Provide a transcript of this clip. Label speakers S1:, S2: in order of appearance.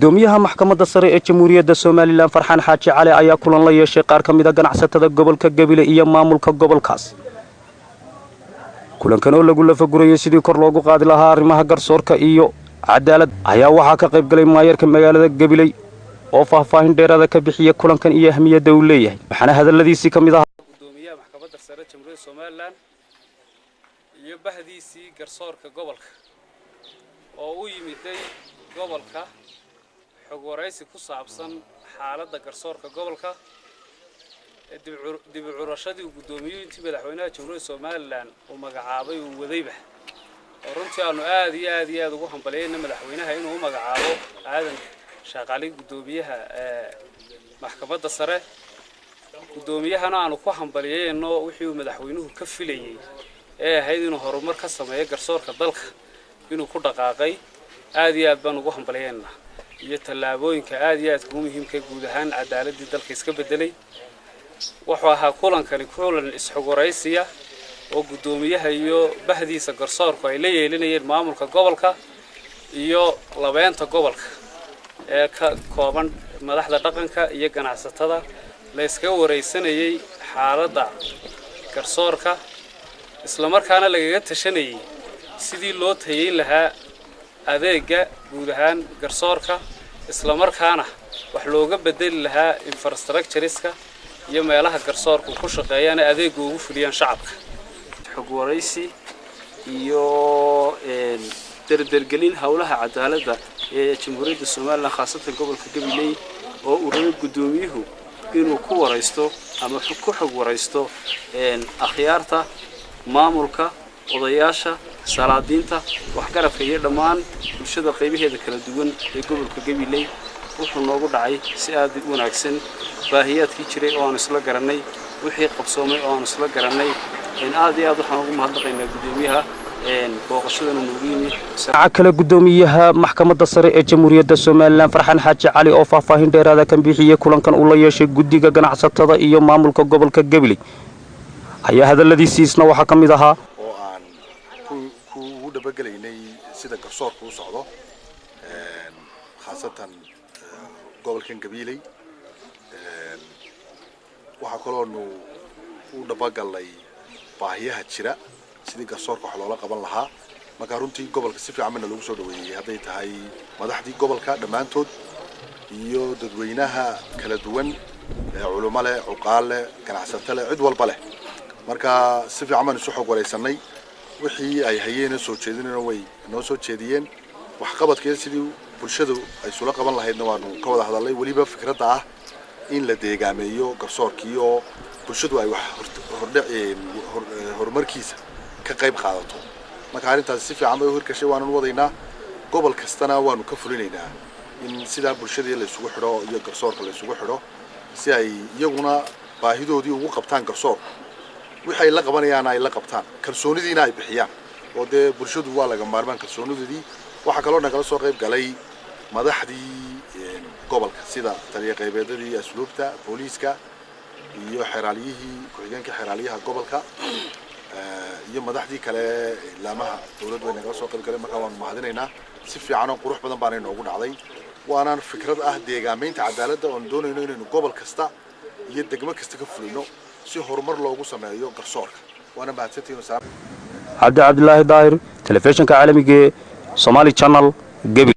S1: gudoomiyaha maxkamadda sare ee Jamhuuriyadda Soomaaliland Farxaan Xaaji Cali ayaa kulan la yeeshay qaar ka mid ah ganacsatada gobolka Gabiley iyo maamulka gobolkaas. kulankan oo lagu lafagurayay sidii kor loogu qaadi lahaa arrimaha garsoorka iyo cadaalad ayaa waxaa ka qayb galay maayarka magaalada Gabiley oo faahfaahin dheeraad ka bixiyay kulankan iyo ahmiyadda uu leeyahay. waxaana hadaladiisii ka mid ah
S2: gudoomiyaha maxkamadda sare ee Jamhuuriyadda Soomaaliland iyo bahdiisii garsoorka gobolka oo u yimiday gobolka xog waraysi ku saabsan xaaladda garsoorka gobolka dib u curashadii gudoomiyay intii madaxweynaha Jamhuuriyadda Soomaaliland uu magacaabay uu wadayba runtii aanu aad ugu hambalyeynaa madaxweynaha inuu magacaabo aadan shaqaale gudoomiyaha maxkamadda sare gudoomiyahana aanu ku hambalyeeyno wixii uu madaxweynuhu ka filayay ee ahayd inuu horumar ka sameeyo garsoorka dalka inuu ku dhaqaaqay aad baan ugu hambalyeynaa iyo tallaabooyinka aad muhiimka guud ahaan cadaaladii dalka iska bedelay wuxuu ahaa kulankani kulan isxog waraysiya oo gudoomiyaha iyo bahdiisa garsoorku ay la yeelinayeen maamulka gobolka iyo labeenta gobolka ee ka kooban madaxda dhaqanka iyo ganacsatada la iska waraysanayay xaaladda garsoorka isla markaana lagaga tashanayay sidii loo tayeyn lahaa adeega guud ahaan garsoorka isla markaana wax looga bedeli lahaa infrastructure-iska iyo meelaha garsoorku ku shaqeeyaan adeeg ugu fuliyaan shacabka xog waraysi iyo dardargelin hawlaha cadaaladda ee Jamhuuriyadda Soomaaliland khaasatan gobolka Gabiley oo uu rabay gudoomiyuhu inuu ku waraysto ama ku xog waraysto akhyaarta maamulka odayaasha salaadiinta waxgarabka iyo dhammaan bulshada qaybaheeda kala duwan ee gobolka Gabiley wuxuu noogu dhacay si aad u wanaagsan baahiyaadkii jiray oo aan isla garanay wixii qabsoomay oo aan isla garanay in aad waxaan ugu mahadnaqaynaa gudoomiyaha booqashadana noogu yimid kala gudoomiyaha maxkamadda sare ee Jamhuuriyadda Soomaaliland Farxaan Xaaji Cali oo faahfaahin dheeraad ka bixiyay kulankan uu la yeeshay guddiga ganacsatada iyo maamulka gobolka Gabiley ayaa hadaladiisna waxa ka mid ahaa
S3: oo aan ku dabagalaynay sida garsoorku u socdo khaasatan gobolkan Gabiley waxa kaloo uu dabagalay baahiyaha jira sidii garsoorka wax loola qaban lahaa marka runtii gobolka si fiican lagu soo dhaweeyay haday tahay madaxdii gobolka dhamaantood iyo dadweynaha kala duwan culimo leh uqaal leh ganacsato leh cid walba leh marka si fiican isu xog wareysanay wixii ay hayeen soo jeedinayna way noo soo jeediyeen wax qabadkeeda sidii bulshadu ay sula qaban lahaydna waanu ka wada hadalay waliba fikradda ah in la deegaameeyo garsoorkii oo bulshadu ay wax horumarkiisa ka qayb qaadato marka arintaas si fiican bay u hirgashay waanu wadaynaa gobol kastana waanu ka fulinaynaa in sida bulshada la isugu xidho iyo garsoorka la isugu xidho si ay iyaguna baahidoodii ugu qabtaan garsoor wixii la qabanayaan ay la qabtaan kalsoonidiina ay bixiyaan oo de bulshadu waa laga maarmaan kalsoonidoodii waxa kale oo naga soo qayb galay madaxdii gobolka sida taliye qaybeedadii asluubta booliiska iyo xeraaliyihii ku-xigeenka xeraaliyaha gobolka iyo madaxdii kale laamaha dawladda naga soo qayb galay marka waan mahadinaynaa si fiican oo qurux badan baan inoogu dhacday waana fikrad ah deegaameynta cadaaladda oo doonayno inaynu gobol kasta iyo degmo kasta ka fulino si horumar loogu sameeyo garsoorka waana mahadsantihiin
S1: Cabdi Abdullaahi Daahir telefishinka caalamiga Somali Channel Gabiley.